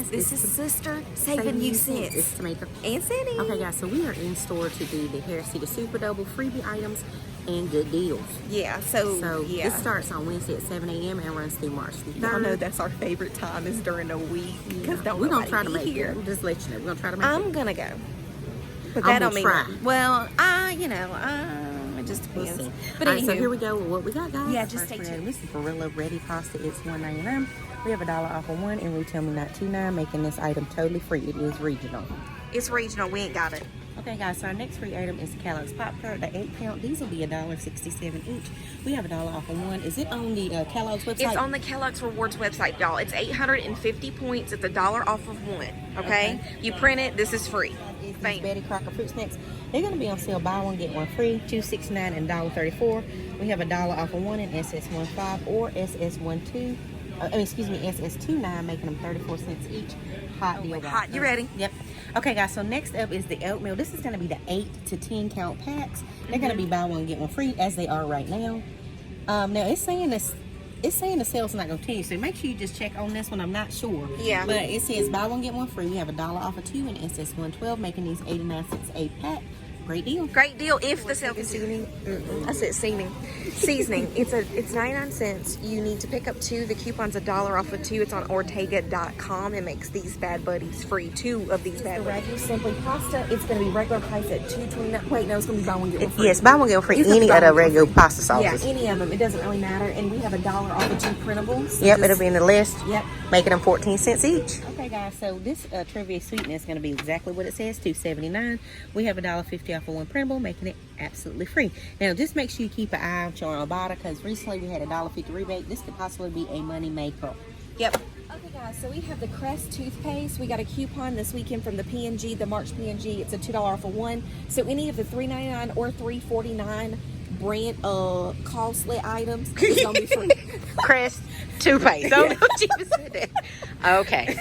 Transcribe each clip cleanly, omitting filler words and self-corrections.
This is Sister saving you cents. It's Tamika And Cindy. Okay, guys, so we are in store to do the Hair City Super Double freebie items and good deals. Yeah, so This starts on Wednesday at 7 a.m. and runs through March the 3rd. Y'all know that's our favorite time is during the week. Because We're going to try to make it. We'll just let you know. We're going to try to make it. I'm going to go. But I'm that don't gonna mean try. Well, it just depends. We'll see. But All right, so anywho. here we go with what we got, guys. Yeah, just First stay we're tuned. adding This is Barilla Ready Pasta. It's $1.99. We have $1 off of one and retail me not $2.9, making this item totally free. It is regional. It's regional. We ain't got it. Okay, guys, so our next free item is Kellogg's Pop Tart, the 8-count. These will be $1.67 each. We have $1 off of one. Is it on the Kellogg's website? It's on the Kellogg's Rewards website, y'all. It's 850 points. It's $1 off of one. Okay? You print it. This is free. These Betty Crocker fruit snacks. They're going to be on sale. Buy one, get one free. $2.69 and $1.34. We have $1 off of one in SS15 or SS12. SS29, making them 34 cents each. Hot deal. Hot. You ready? Yep. Okay, guys, so next up is the oatmeal. This is going to be the 8 to 10 count packs. They're going to be buy one, get one free, as they are right now. Now, it's saying the sale's not going to continue, so make sure you just check on this one. I'm not sure. Yeah. But it says buy one, get one free. We have $1 off of two in SS112, making these 89 cents a pack. Great deal. Great deal if the sale continues. I said seasoning. It's 99 cents. You need to pick up two. The coupon's $1 off of two. It's on Ortega.com. It makes these bad buddies free. Two of these bad buddies. Regular Simply Pasta, it's going to be regular price at $2.29. Wait, no, it's going to be buy one get one free. Yes, buy one, get one free. You can Any buy of the one get regular one pasta free. sauces. Yeah, any of them. It doesn't really matter. And we have $1 off of two printables. Yep, it'll be in the list. Yep. Making them 14 cents each. Okay, guys, so this trivia sweetener is going to be exactly what it says, $2.79. We have $1.50 off of one printable, making it absolutely free. Now, just make sure you keep an eye out on Ibotta, because recently we had a $1.50 rebate. This could possibly be a money maker. Yep. Okay, guys, so we have the Crest toothpaste. We got a coupon this weekend from the P&G, the March P&G. It's a $2 off of one. So any of the $3.99 or $3.49 brand costly items is going to be free. Crest toothpaste. Don't you said that. Okay.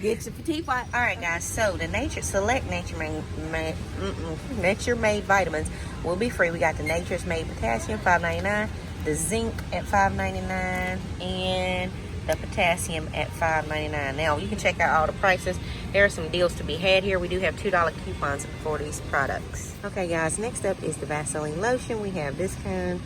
Get your petite white. All right, guys. So the Nature Made vitamins will be free. We got the Nature's Made potassium, $5.99. The zinc at $5.99, and the potassium at $5.99. Now you can check out all the prices. There are some deals to be had here. We do have $2 coupons for these products. Okay, guys. Next up is the Vaseline lotion. We have this kind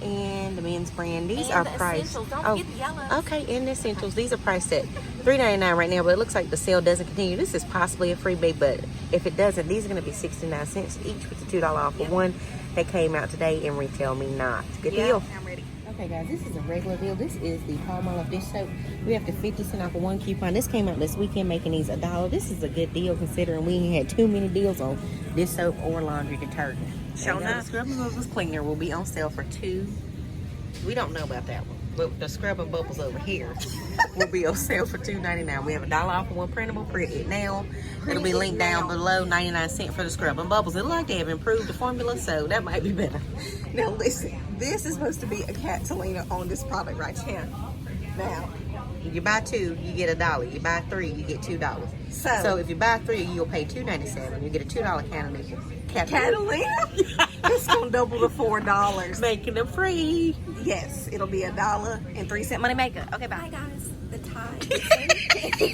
and the men's brand. These are priced. Don't forget the yellows. Okay, and the essentials. These are priced at $3.99 right now, but it looks like the sale doesn't continue. This is possibly a freebie, but if it doesn't, these are going to be 69 cents each with the $2 off of one. That came out today in Retail Me Not. Good deal. I'm ready. Okay, guys, this is a regular deal. This is the Palmolive dish soap. We have the 50 cent off of one coupon. This came out this weekend, making these $1. This is a good deal considering we ain't had too many deals on dish soap or laundry detergent. Show The enough. Scrub and Bubbles cleaner will be on sale for $2. We don't know about that one, but the Scrub and Bubbles over here will be on sale for $2.99. We have $1 off of one printable. Print it now. It'll be linked down below. 99 cents for the Scrub and Bubbles. It looks like they have improved the formula, so that might be better. Now listen, this is supposed to be a Catalina on this product right here. Now, You buy two, you get $1. You buy three, you get $2. So if you buy three, you'll pay $2.97. You get a $2 Catalina, it's gonna double to $4. making them free. Yes, it'll be $1.03 money maker. Okay, bye. Hi, guys. The Tide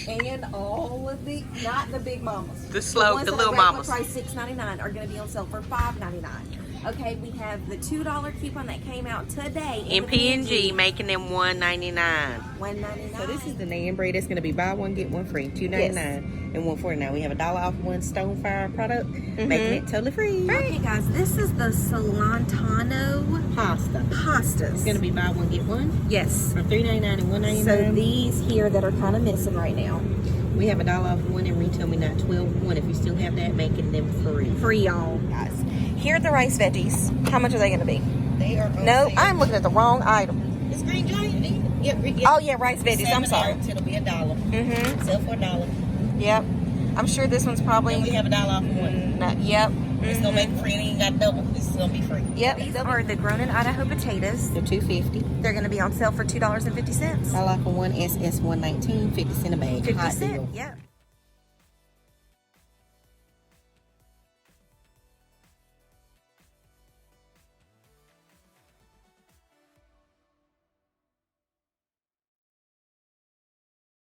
and all of the, not the big mamas. The slow, ones the that little are regular mamas. price $6.99 are going to be on sale for $5.99. Okay, we have the $2 coupon that came out today In the P&G, making them $1.99. $1.99. So this is the name brand. It's going to be buy one, get one free. $2.99 and $1.49. We have $1 off one Stonefire product, making it totally free. Okay, guys, this is the Solantano Pasta. pastas. It's going to be buy one, get one Yes. for $3.99 and $1.99. So these here that are kind of missing right now. We have $1 off one and Retail Me Not 12.1. If you still have that, making them free. Free, y'all. Guys, here are the rice veggies. How much are they gonna be? They are on No, sale. I'm looking at the wrong item. It's green giant. Yep. Oh yeah, rice veggies. I'm sorry. It'll be $1. Mhm. Sell for $1. Yep. I'm sure this one's probably. And we have $1 off one. Yep. It's gonna make it free. It ain't got double. This is gonna be free. Yep. These are the grown in Idaho potatoes. They're $2.50. They're gonna be on sale for $2.50. $1 off of one SS119, 50 cent a bag. 50 Hot cents. deal. Yep.